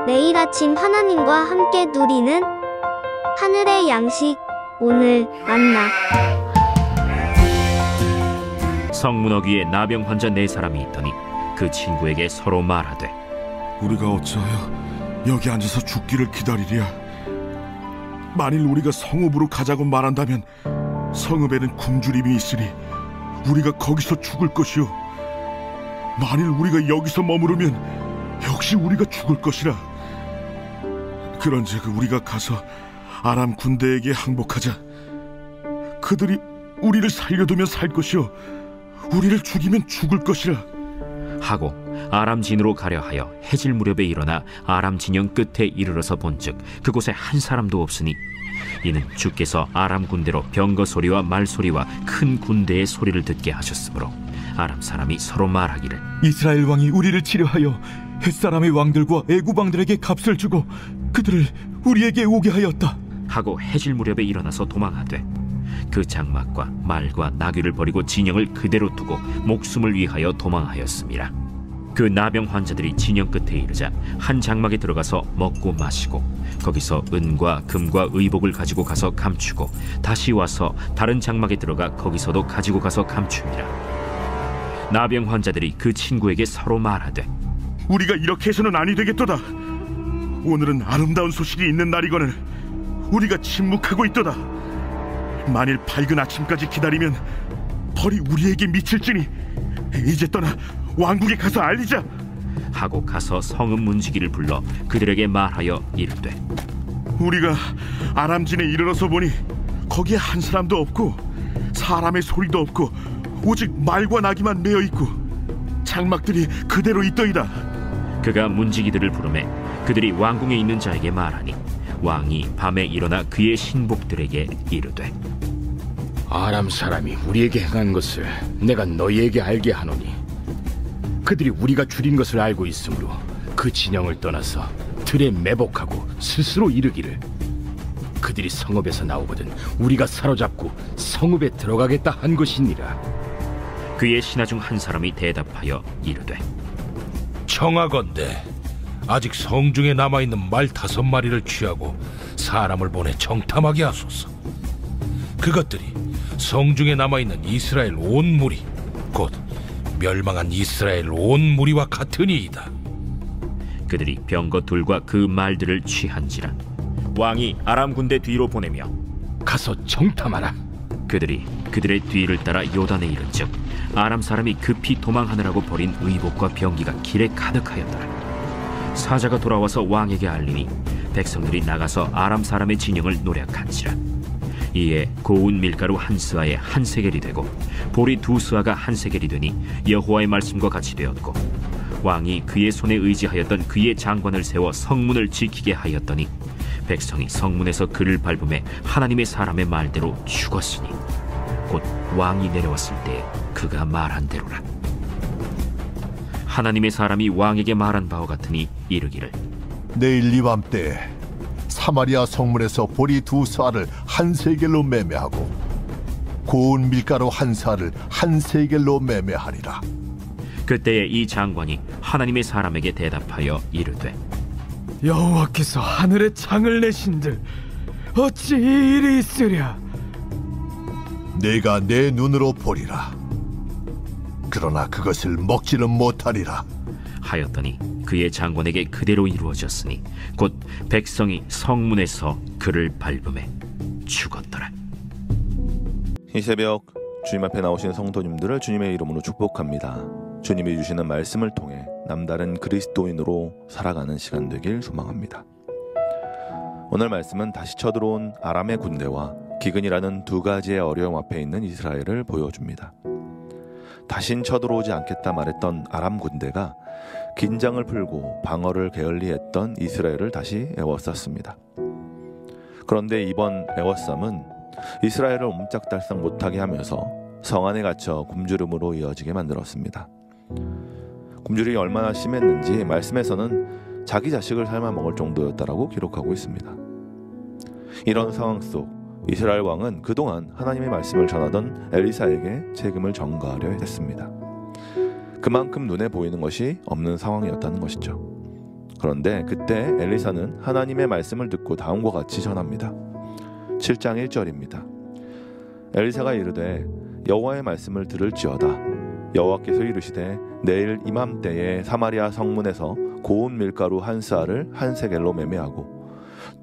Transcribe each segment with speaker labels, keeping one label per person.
Speaker 1: 매일 아침 하나님과 함께 누리는 하늘의 양식, 오늘 만나.
Speaker 2: 성문허 귀에 나병 환자 4사람이 있더니 그 친구에게 서로 말하되,
Speaker 3: 우리가 어찌하여 여기 앉아서 죽기를 기다리랴. 만일 우리가 성읍으로 가자고 말한다면 성읍에는 굶주림이 있으니 우리가 거기서 죽을 것이요, 만일 우리가 여기서 머무르면 역시 우리가 죽을 것이라. 그런즉 우리가 가서 아람 군대에게 항복하자. 그들이 우리를 살려두면 살 것이요, 우리를 죽이면 죽을 것이라
Speaker 2: 하고 아람 진으로 가려 하여 해질 무렵에 일어나 아람 진영 끝에 이르러서 본즉 그곳에 한 사람도 없으니 이는 주께서 아람 군대로 병거 소리와 말 소리와 큰 군대의 소리를 듣게 하셨으므로 아람 사람이 서로 말하기를,
Speaker 4: 이스라엘 왕이 우리를 치려하여 햇사람의 왕들과 애굽 왕들에게 값을 주고 그들을 우리에게 오게 하였다
Speaker 2: 하고 해질 무렵에 일어나서 도망하되 그 장막과 말과 나귀를 버리고 진영을 그대로 두고 목숨을 위하여 도망하였습니다. 그 나병 환자들이 진영 끝에 이르자 한 장막에 들어가서 먹고 마시고 거기서 은과 금과 의복을 가지고 가서 감추고 다시 와서 다른 장막에 들어가 거기서도 가지고 가서 감춥니다. 나병 환자들이 그 친구에게 서로 말하되,
Speaker 3: 우리가 이렇게 해서는 아니 되겠도다. 오늘은 아름다운 소식이 있는 날이거늘 우리가 침묵하고 있도다. 만일 밝은 아침까지 기다리면 벌이 우리에게 미칠지니 이제 떠나 왕국에 가서 알리자
Speaker 2: 하고 가서 성읍 문지기를 불러 그들에게 말하여 이르되,
Speaker 3: 우리가 아람진에 이르러서 보니 거기에 한 사람도 없고 사람의 소리도 없고 오직 말과 나귀만 메어 있고 장막들이 그대로 있더이다.
Speaker 2: 그가 문지기들을 부르매 그들이 왕궁에 있는 자에게 말하니 왕이 밤에 일어나 그의 신복들에게 이르되,
Speaker 5: 아람 사람이 우리에게 행한 것을 내가 너희에게 알게 하노니 그들이 우리가 줄인 것을 알고 있으므로 그 진영을 떠나서 들에 매복하고 스스로 이르기를, 그들이 성읍에서 나오거든 우리가 사로잡고 성읍에 들어가겠다 한 것이니라.
Speaker 2: 그의 신하 중 한 사람이 대답하여 이르되,
Speaker 6: 청하건대 아직 성중에 남아있는 말 5마리를 취하고 사람을 보내 정탐하게 하소서. 그것들이 성중에 남아있는 이스라엘 온 무리 곧 멸망한 이스라엘 온 무리와 같으니이다.
Speaker 2: 그들이 병거 둘과 그 말들을 취한지라 왕이 아람 군대 뒤로 보내며
Speaker 5: 가서 정탐하라.
Speaker 2: 그들이 그들의 뒤를 따라 요단에 이른즉 아람 사람이 급히 도망하느라고 버린 의복과 병기가 길에 가득하였더라. 사자가 돌아와서 왕에게 알리니 백성들이 나가서 아람 사람의 진영을 노략한지라. 이에 고운 밀가루 한 스아에 한 세겔이 되고 보리 2스아가 한 세겔이 되니 여호와의 말씀과 같이 되었고, 왕이 그의 손에 의지하였던 그의 장관을 세워 성문을 지키게 하였더니 백성이 성문에서 그를 밟음에 하나님의 사람의 말대로 죽었으니 곧 왕이 내려왔을 때 그가 말한 대로라. 하나님의 사람이 왕에게 말한 바와 같으니 이르기를,
Speaker 7: 내일 이밤때 사마리아 성문에서 보리 2스아를 한 세겔로 매매하고 고운 밀가루 한 스아를 한 세겔로 매매하리라.
Speaker 2: 그때에 이 장관이 하나님의 사람에게 대답하여 이르되,
Speaker 4: 여호와께서 하늘에 창을 내신들 어찌 이 일이 있으랴.
Speaker 7: 내가 내 눈으로 보리라. 그러나 그것을 먹지는 못하리라
Speaker 2: 하였더니 그의 장관에게 그대로 이루어졌으니 곧 백성이 성문에서 그를 밟음에 죽었더라.
Speaker 8: 이 새벽 주님 앞에 나오신 성도님들을 주님의 이름으로 축복합니다. 주님이 주시는 말씀을 통해 남다른 그리스도인으로 살아가는 시간 되길 소망합니다. 오늘 말씀은 다시 쳐들어온 아람의 군대와 기근이라는 2가지의 어려움 앞에 있는 이스라엘을 보여줍니다. 다신 쳐들어오지 않겠다 말했던 아람 군대가 긴장을 풀고 방어를 게을리했던 이스라엘을 다시 에워쌌습니다. 그런데 이번 에워쌈은 이스라엘을 옴짝달싹 못하게 하면서 성 안에 갇혀 굶주림으로 이어지게 만들었습니다. 굶주림이 얼마나 심했는지 말씀에서는 자기 자식을 삶아 먹을 정도였다라고 기록하고 있습니다. 이런 상황 속 이스라엘 왕은 그동안 하나님의 말씀을 전하던 엘리사에게 책임을 전가하려 했습니다. 그만큼 눈에 보이는 것이 없는 상황이었다는 것이죠. 그런데 그때 엘리사는 하나님의 말씀을 듣고 다음과 같이 전합니다. 7장 1절입니다. 엘리사가 이르되 여호와의 말씀을 들을지어다. 여호와께서 이르시되 내일 이맘때에 사마리아 성문에서 고운 밀가루 한 스아를 한 세겔로 매매하고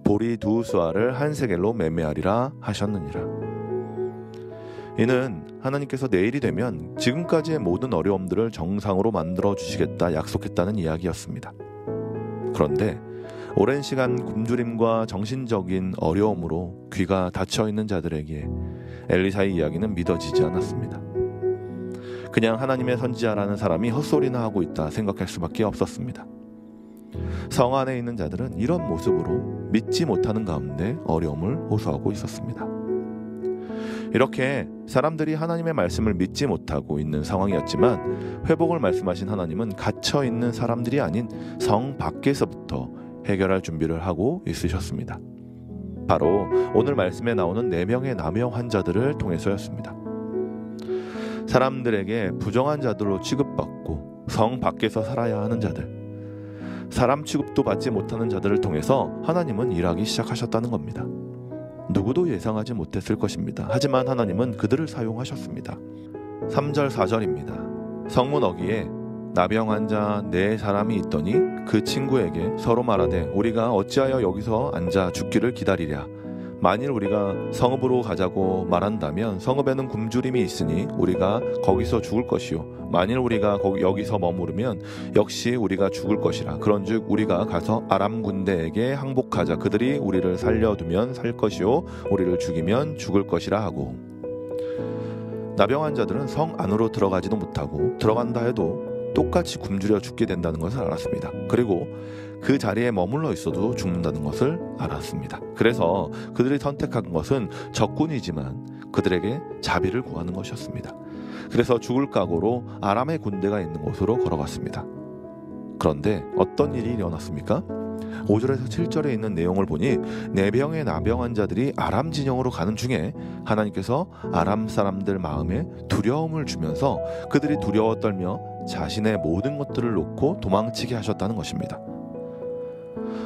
Speaker 8: 보리 두 스아를 한 세겔로 매매하리라 하셨느니라. 이는 하나님께서 내일이 되면 지금까지의 모든 어려움들을 정상으로 만들어 주시겠다 약속했다는 이야기였습니다. 그런데 오랜 시간 굶주림과 정신적인 어려움으로 귀가 닫혀 있는 자들에게 엘리사의 이야기는 믿어지지 않았습니다. 그냥 하나님의 선지자라는 사람이 헛소리나 하고 있다 생각할 수밖에 없었습니다. 성 안에 있는 자들은 이런 모습으로 믿지 못하는 가운데 어려움을 호소하고 있었습니다. 이렇게 사람들이 하나님의 말씀을 믿지 못하고 있는 상황이었지만 회복을 말씀하신 하나님은 갇혀 있는 사람들이 아닌 성 밖에서부터 해결할 준비를 하고 있으셨습니다. 바로 오늘 말씀에 나오는 4명의 남영 환자들을 통해서였습니다. 사람들에게 부정한 자들로 취급받고 성 밖에서 살아야 하는 자들, 사람 취급도 받지 못하는 자들을 통해서 하나님은 일하기 시작하셨다는 겁니다. 누구도 예상하지 못했을 것입니다. 하지만 하나님은 그들을 사용하셨습니다. 3절 4절입니다. 성문 어귀에 나병 환자 4사람이 있더니 그 친구에게 서로 말하되 우리가 어찌하여 여기서 앉아 죽기를 기다리랴. 만일 우리가 성읍으로 가자고 말한다면 성읍에는 굶주림이 있으니 우리가 거기서 죽을 것이요 만일 우리가 여기서 머무르면 역시 우리가 죽을 것이라. 그런즉 우리가 가서 아람 군대에게 항복하자. 그들이 우리를 살려두면 살 것이요 우리를 죽이면 죽을 것이라 하고. 나병 환자들은 성 안으로 들어가지도 못하고 들어간다 해도 똑같이 굶주려 죽게 된다는 것을 알았습니다. 그리고 그 자리에 머물러 있어도 죽는다는 것을 알았습니다. 그래서 그들이 선택한 것은 적군이지만 그들에게 자비를 구하는 것이었습니다. 그래서 죽을 각오로 아람의 군대가 있는 곳으로 걸어갔습니다. 그런데 어떤 일이 일어났습니까? 5절에서 7절에 있는 내용을 보니 4명의 나병 환자들이 아람 진영으로 가는 중에 하나님께서 아람 사람들 마음에 두려움을 주면서 그들이 두려워 떨며 자신의 모든 것들을 놓고 도망치게 하셨다는 것입니다.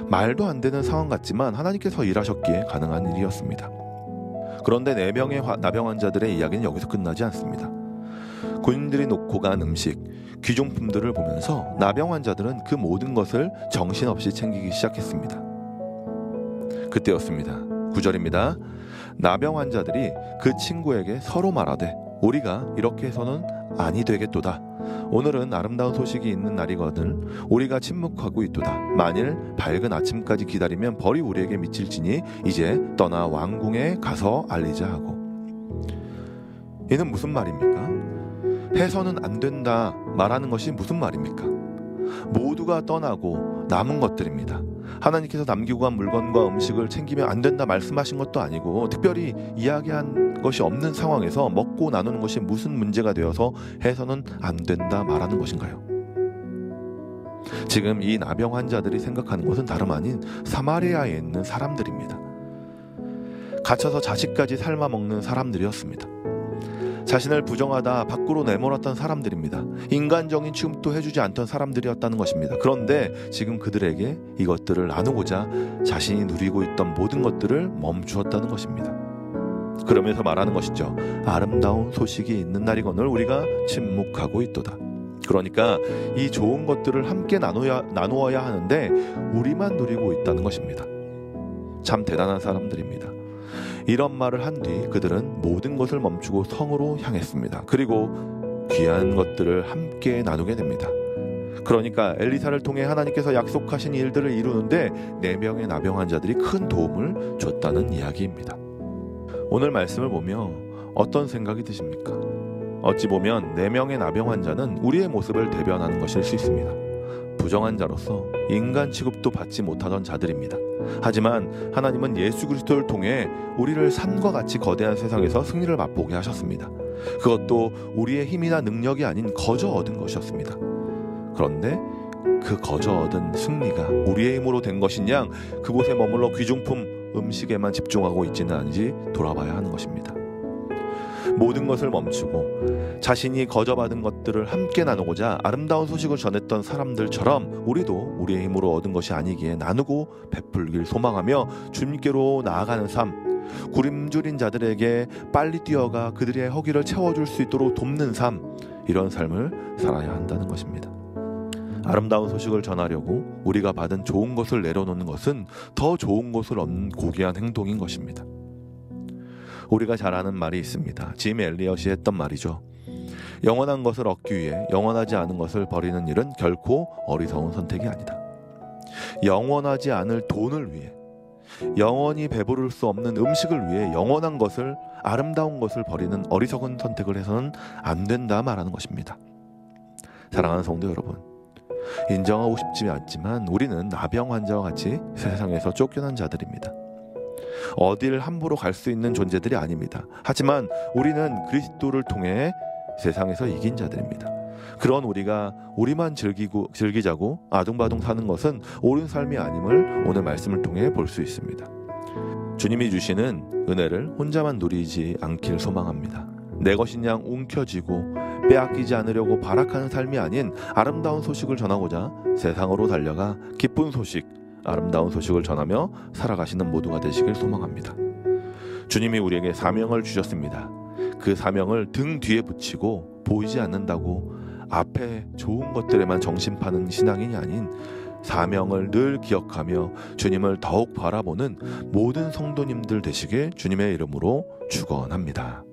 Speaker 8: 말도 안 되는 상황 같지만 하나님께서 일하셨기에 가능한 일이었습니다. 그런데 4명의 나병 환자들의 이야기는 여기서 끝나지 않습니다. 군인들이 놓고 간 음식, 귀중품들을 보면서 나병 환자들은 그 모든 것을 정신없이 챙기기 시작했습니다. 그때였습니다. 9절입니다. 나병 환자들이 그 친구에게 서로 말하되 우리가 이렇게 해서는 아니 되겠도다. 오늘은 아름다운 소식이 있는 날이거든 우리가 침묵하고 있도다. 만일 밝은 아침까지 기다리면 벌이 우리에게 미칠지니 이제 떠나 왕궁에 가서 알리자 하고. 이는 무슨 말입니까? 해서는 안 된다 말하는 것이 무슨 말입니까? 모두가 떠나고 남은 것들입니다. 하나님께서 남기고 간 물건과 음식을 챙기면 안 된다 말씀하신 것도 아니고 특별히 이야기한 것이 없는 상황에서 먹고 나누는 것이 무슨 문제가 되어서 해서는 안 된다 말하는 것인가요? 지금 이 나병 환자들이 생각하는 것은 다름 아닌 사마리아에 있는 사람들입니다. 갇혀서 자식까지 삶아 먹는 사람들이었습니다. 자신을 부정하다 밖으로 내몰았던 사람들입니다. 인간적인 취급도 해주지 않던 사람들이었다는 것입니다. 그런데 지금 그들에게 이것들을 나누고자 자신이 누리고 있던 모든 것들을 멈추었다는 것입니다. 그러면서 말하는 것이죠. 아름다운 소식이 있는 날이거늘 우리가 침묵하고 있도다. 그러니까 이 좋은 것들을 함께 나누어야 하는데 우리만 누리고 있다는 것입니다. 참 대단한 사람들입니다. 이런 말을 한 뒤 그들은 모든 것을 멈추고 성으로 향했습니다. 그리고 귀한 것들을 함께 나누게 됩니다. 그러니까 엘리사를 통해 하나님께서 약속하신 일들을 이루는데 4명의 나병 환자들이 큰 도움을 줬다는 이야기입니다. 오늘 말씀을 보며 어떤 생각이 드십니까? 어찌 보면 4명의 나병 환자는 우리의 모습을 대변하는 것일 수 있습니다. 부정한 자로서 인간 취급도 받지 못하던 자들입니다. 하지만 하나님은 예수 그리스도를 통해 우리를 산과 같이 거대한 세상에서 승리를 맛보게 하셨습니다. 그것도 우리의 힘이나 능력이 아닌 거저 얻은 것이었습니다. 그런데 그 거저 얻은 승리가 우리의 힘으로 된 것인 양 그곳에 머물러 귀중품 음식에만 집중하고 있지는 않은지 돌아봐야 하는 것입니다. 모든 것을 멈추고 자신이 거저받은 것들을 함께 나누고자 아름다운 소식을 전했던 사람들처럼 우리도 우리의 힘으로 얻은 것이 아니기에 나누고 베풀길 소망하며 주님께로 나아가는 삶, 굶주린 자들에게 빨리 뛰어가 그들의 허기를 채워줄 수 있도록 돕는 삶, 이런 삶을 살아야 한다는 것입니다. 아름다운 소식을 전하려고 우리가 받은 좋은 것을 내려놓는 것은 더 좋은 것을 얻는 고귀한 행동인 것입니다. 우리가 잘 아는 말이 있습니다. 짐 엘리엇이 했던 말이죠. 영원한 것을 얻기 위해 영원하지 않은 것을 버리는 일은 결코 어리석은 선택이 아니다. 영원하지 않을 돈을 위해, 영원히 배부를 수 없는 음식을 위해 영원한 것을, 아름다운 것을 버리는 어리석은 선택을 해서는 안 된다 말하는 것입니다. 사랑하는 성도 여러분, 인정하고 싶지 않지만 우리는 나병 환자와 같이 세상에서 쫓겨난 자들입니다. 어딜 함부로 갈 수 있는 존재들이 아닙니다. 하지만 우리는 그리스도를 통해 세상에서 이긴 자들입니다. 그런 우리가 우리만 즐기자고 아둥바둥 사는 것은 옳은 삶이 아님을 오늘 말씀을 통해 볼 수 있습니다. 주님이 주시는 은혜를 혼자만 누리지 않길 소망합니다. 내 것인 양 움켜쥐고 빼앗기지 않으려고 발악하는 삶이 아닌 아름다운 소식을 전하고자 세상으로 달려가 기쁜 소식, 아름다운 소식을 전하며 살아가시는 모두가 되시길 소망합니다. 주님이 우리에게 사명을 주셨습니다. 그 사명을 등 뒤에 붙이고 보이지 않는다고 앞에 좋은 것들에만 정신 파는 신앙인이 아닌 사명을 늘 기억하며 주님을 더욱 바라보는 모든 성도님들 되시길 주님의 이름으로 축원합니다.